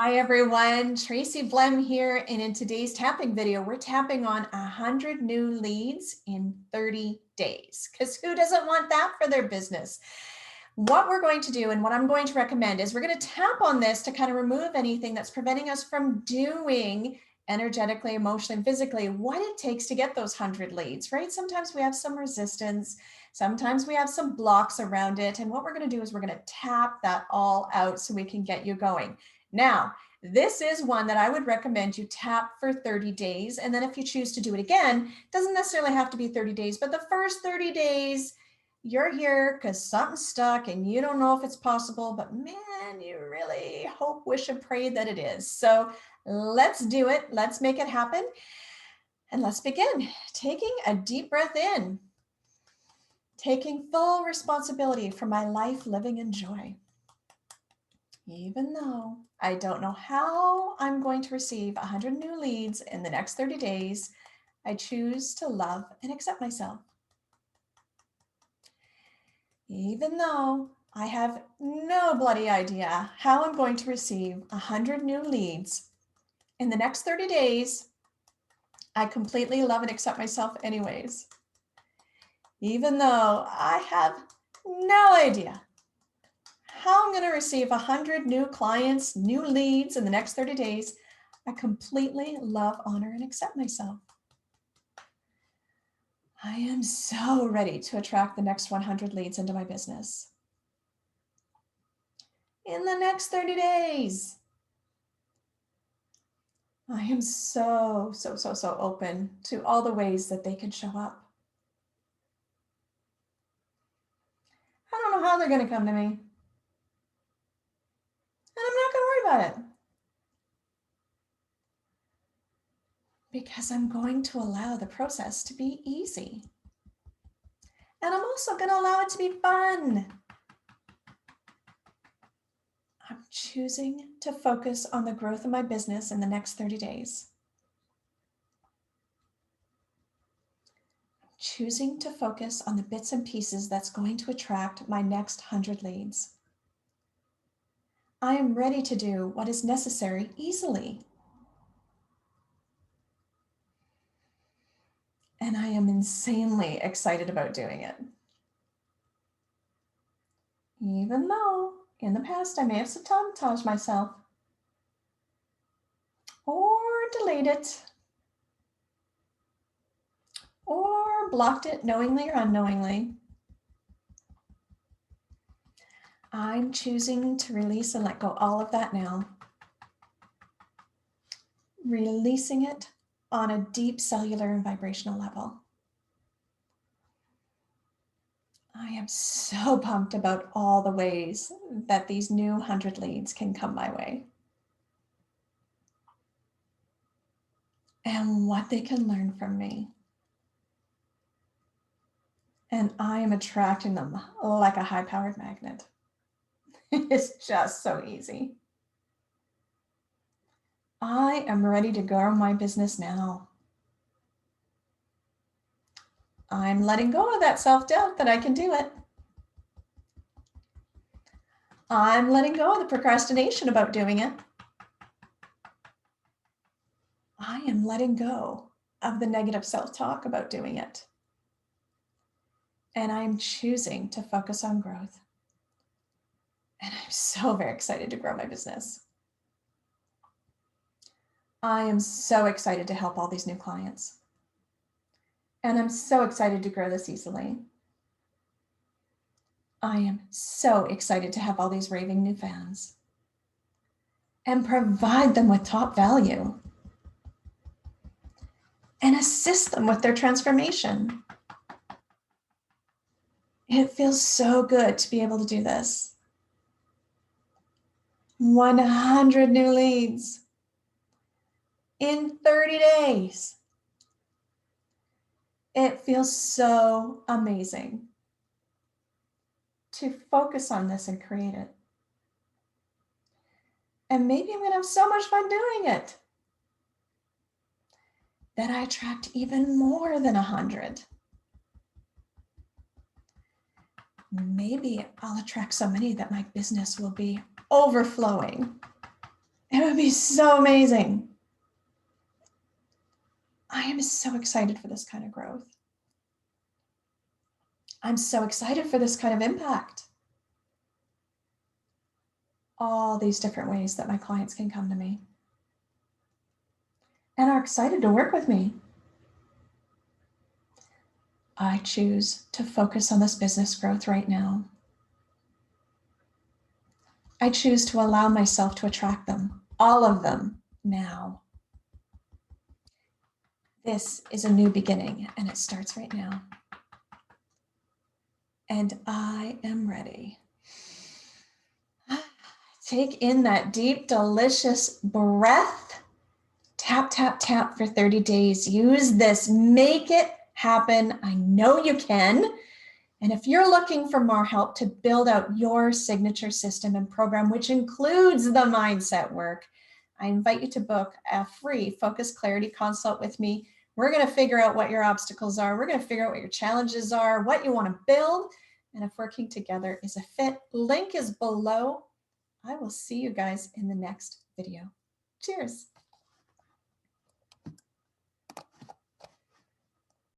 Hi everyone, Tracy Blem here, and in today's tapping video, we're tapping on 100 new leads in 30 days, because who doesn't want that for their business? What we're going to do and what I'm going to recommend is we're going to tap on this to kind of remove anything that's preventing us from doing energetically, emotionally, and physically what it takes to get those 100 leads, right? Sometimes we have some resistance, sometimes we have some blocks around it, and what we're going to do is we're going to tap that all out so we can get you going. Now, this is one that I would recommend you tap for 30 days. And then if you choose to do it again, it doesn't necessarily have to be 30 days, but the first 30 days, you're here because something's stuck and you don't know if it's possible, but man, you really hope, wish, and pray that it is. So let's do it. Let's make it happen. And let's begin. Taking a deep breath in, taking full responsibility for my life, living in joy. Even though I don't know how I'm going to receive 100 new leads in the next 30 days, I choose to love and accept myself. Even though I have no bloody idea how I'm going to receive 100 new leads in the next 30 days, I completely love and accept myself anyways. Even though I have no idea how I'm going to receive 100 new clients, new leads in the next 30 days, I completely love, honor, and accept myself. I am so ready to attract the next 100 leads into my business in the next 30 days. I am so open to all the ways that they can show up. I don't know how they're going to come to me. And I'm not going to worry about it. Because I'm going to allow the process to be easy. And I'm also going to allow it to be fun. I'm choosing to focus on the growth of my business in the next 30 days. I'm choosing to focus on the bits and pieces that's going to attract my next 100 leads. I am ready to do what is necessary easily. And I am insanely excited about doing it. Even though in the past I may have sabotaged myself or delayed it or blocked it knowingly or unknowingly, I'm choosing to release and let go all of that now. Releasing it on a deep cellular and vibrational level. I am so pumped about all the ways that these new 100 leads can come my way. And what they can learn from me. And I am attracting them like a high-powered magnet. It's just so easy. I am ready to grow my business now. I'm letting go of that self-doubt that I can do it. I'm letting go of the procrastination about doing it. I am letting go of the negative self-talk about doing it. And I'm choosing to focus on growth. And I'm so very excited to grow my business. I am so excited to help all these new clients. And I'm so excited to grow this easily. I am so excited to have all these raving new fans and provide them with top value and assist them with their transformation. It feels so good to be able to do this. 100 new leads in 30 days. It feels so amazing to focus on this and create it. And maybe I'm going to have so much fun doing it that I attract even more than 100. Maybe I'll attract so many that my business will be overflowing. It would be so amazing. I am so excited for this kind of growth. I'm so excited for this kind of impact. All these different ways that my clients can come to me and are excited to work with me. I choose to focus on this business growth right now. I choose to allow myself to attract them, all of them, now. This is a new beginning, and it starts right now. And I am ready. Take in that deep, delicious breath. Tap, tap, tap for 30 days. Use this. Make it happen. I know you can. And if you're looking for more help to build out your signature system and program, which includes the mindset work, I invite you to book a free Focus Clarity consult with me. We're going to figure out what your obstacles are. We're going to figure out what your challenges are, what you want to build, and if working together is a fit. Link is below. I will see you guys in the next video. Cheers.